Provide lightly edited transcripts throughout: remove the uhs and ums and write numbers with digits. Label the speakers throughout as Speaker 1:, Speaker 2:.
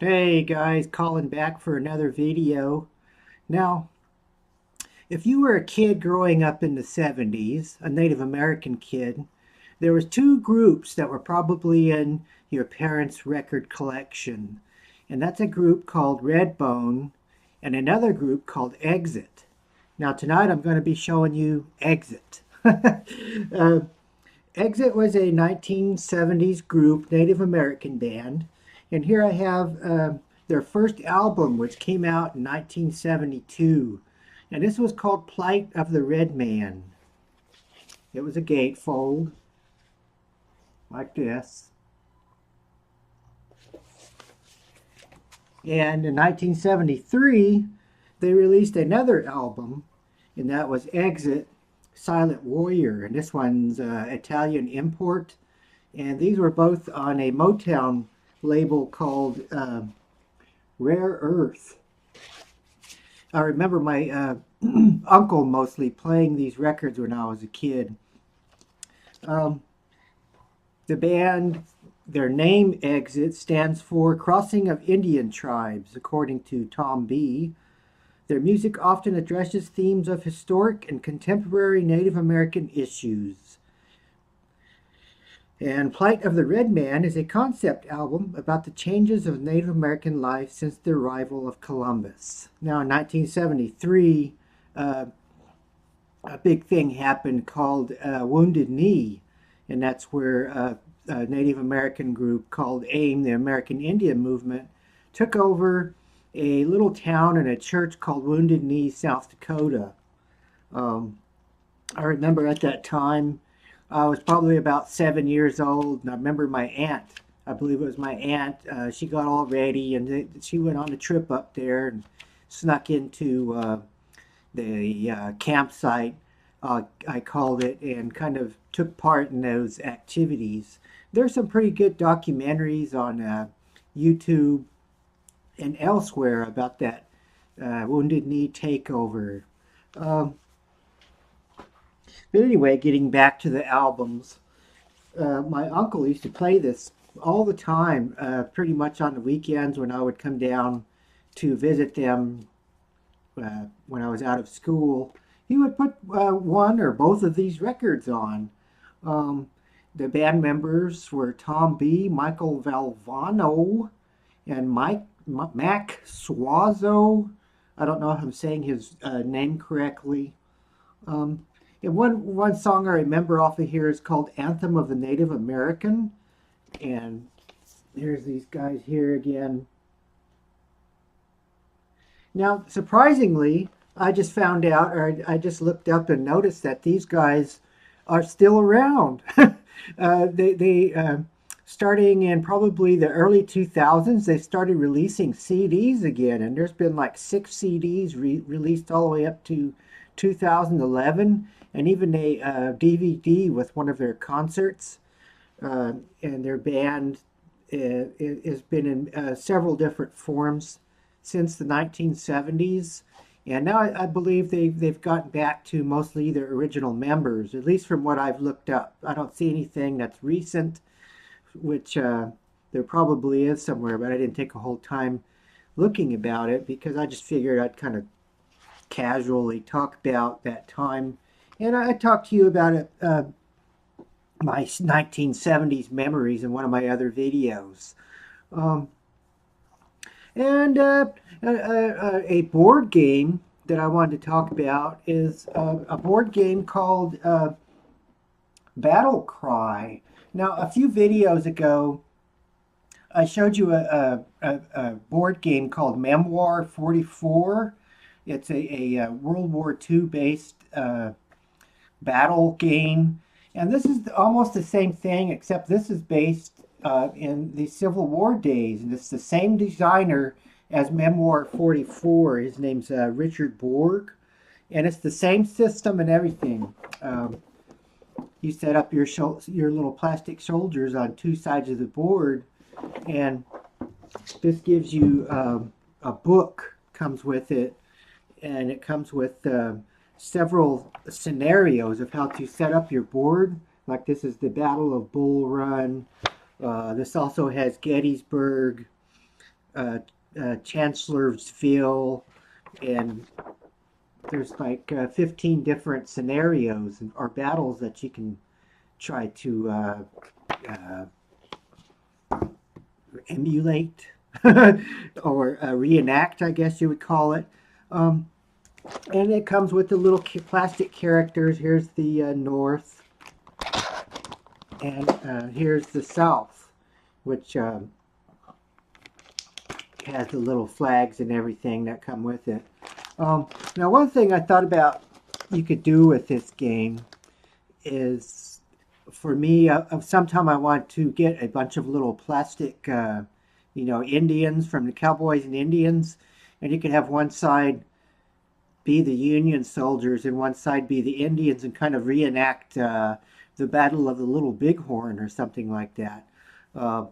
Speaker 1: Hey guys, calling back for another video. Now, if you were a kid growing up in the 70s, a Native American kid, there was two groups that were probably in your parents' record collection. And that's a group called Redbone and another group called XIT. Now tonight I'm going to be showing you XIT. XIT was a 1970s group, Native American band. And here I have their first album, which came out in 1972. And this was called Plight of the Redman. It was a gatefold, like this. And in 1973, they released another album, and that was XIT Silent Warrior. And this one's Italian import. And these were both on a Motown label called Rare Earth. I remember my uncle mostly playing these records when I was a kid. The band, their name XIT, stands for Crossing of Indian Tribes, according to Tom B. Their music often addresses themes of historic and contemporary Native American issues. And Plight of the Redman is a concept album about the changes of Native American life since the arrival of Columbus. Now, in 1973, a big thing happened called Wounded Knee, and that's where a Native American group called AIM, the American Indian Movement, took over a little town and a church called Wounded Knee, South Dakota. I remember at that time, I was probably about 7 years old, and I remember my aunt, I believe it was my aunt, she got all ready, and she went on a trip up there and snuck into the campsite, I called it, and kind of took part in those activities. There's some pretty good documentaries on YouTube and elsewhere about that Wounded Knee takeover. But anyway, getting back to the albums, my uncle used to play this all the time, pretty much on the weekends when I would come down to visit them when I was out of school. He would put one or both of these records on. The band members were Tom B., Michael Valvano, and Mac Suazo. I don't know if I'm saying his name correctly. And one song I remember off of here is called Anthem of the Native American. And here's these guys here again. Now, surprisingly, I just found out, or I just looked up and noticed that these guys are still around. They starting in probably the early 2000s, they started releasing CDs again. And there's been like 6 CDs released all the way up to 2011. And even a DVD with one of their concerts. And their band has been in several different forms since the 1970s. And now I believe they've gotten back to mostly their original members, at least from what I've looked up. I don't see anything that's recent, which there probably is somewhere, but I didn't take a whole time looking about it because I just figured I'd kind of casually talk about that time. And I talked to you about it, my 1970s memories in one of my other videos. A board game that I wanted to talk about is a board game called Battlecry. Now, a few videos ago, I showed you a board game called Memoir 44. It's a World War II based battle game, and this is almost the same thing, except this is based in the Civil War days, and it's the same designer as Memoir 44. His name's Richard Borg, and it's the same system and everything. You set up your little plastic soldiers on 2 sides of the board, and this gives you a book comes with it, and it comes with several scenarios of how to set up your board. Like this is the Battle of Bull Run. This also has Gettysburg. uh, Chancellorsville, and there's like 15 different scenarios or battles that you can try to uh, emulate or reenact, I guess you would call it. Um, and it comes with the little plastic characters. Here's the North, and here's the South, which has the little flags and everything that come with it. Now, one thing I thought about you could do with this game is, for me, sometime I want to get a bunch of little plastic, Indians from the Cowboys and Indians, and you could have one side be the Union soldiers and one side be the Indians, and kind of reenact the Battle of the Little Bighorn or something like that. Uh,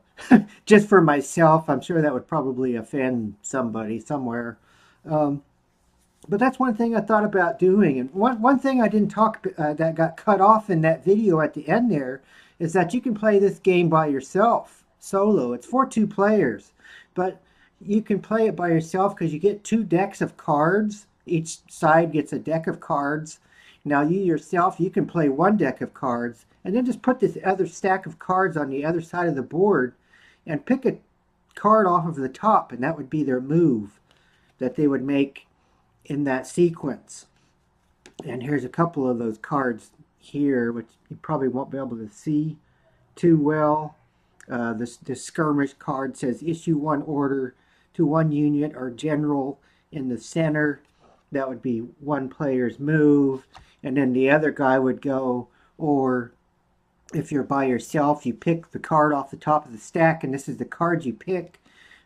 Speaker 1: just for myself, I'm sure that would probably offend somebody somewhere. Um, but that's one thing I thought about doing. And one thing I didn't talk that got cut off in that video at the end there is that you can play this game by yourself, solo. It's for 2 players, but you can play it by yourself because you get 2 decks of cards. Each side gets a deck of cards. Now you yourself, you can play 1 deck of cards and then just put this other stack of cards on the other side of the board and pick a card off of the top, and that would be their move that they would make in that sequence. And here's a couple of those cards here, which you probably won't be able to see too well. The skirmish card says issue 1 order to 1 unit or general in the center. That would be 1 player's move. And then the other guy would go, or if you're by yourself, you pick the card off the top of the stack, and this is the card you pick.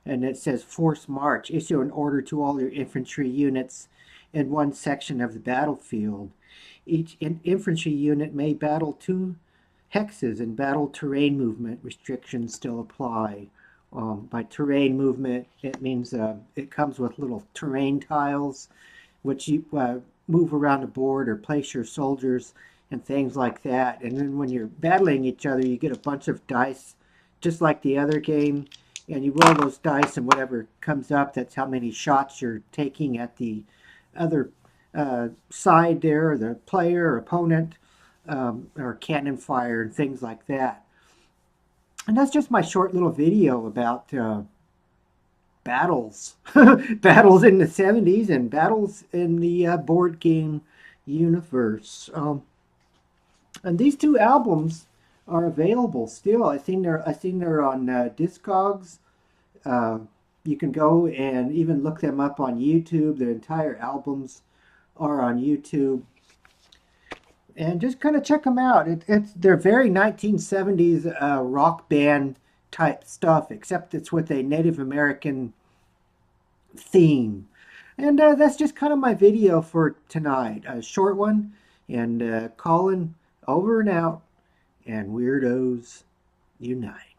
Speaker 1: And it says force march. Issue an order to all your infantry units in 1 section of the battlefield. Each infantry unit may battle 2 hexes, and battle terrain movement restrictions still apply. By terrain movement, it means it comes with little terrain tiles, which you move around the board or place your soldiers and things like that. And then when you're battling each other, you get a bunch of dice, just like the other game, and you roll those dice, and whatever comes up, that's how many shots you're taking at the other side there, or the player or opponent, or cannon fire and things like that. And that's just my short little video about battles. Battles in the 70s and battles in the board game universe. And these 2 albums are available still. I think they're on Discogs. You can go and even look them up on YouTube. The entire albums are on YouTube. And just kind of check them out. They're very 1970s rock band type stuff, except it's with a Native American theme. And that's just kind of my video for tonight. A short one. And Colin, over and out. And Weirdos Unite.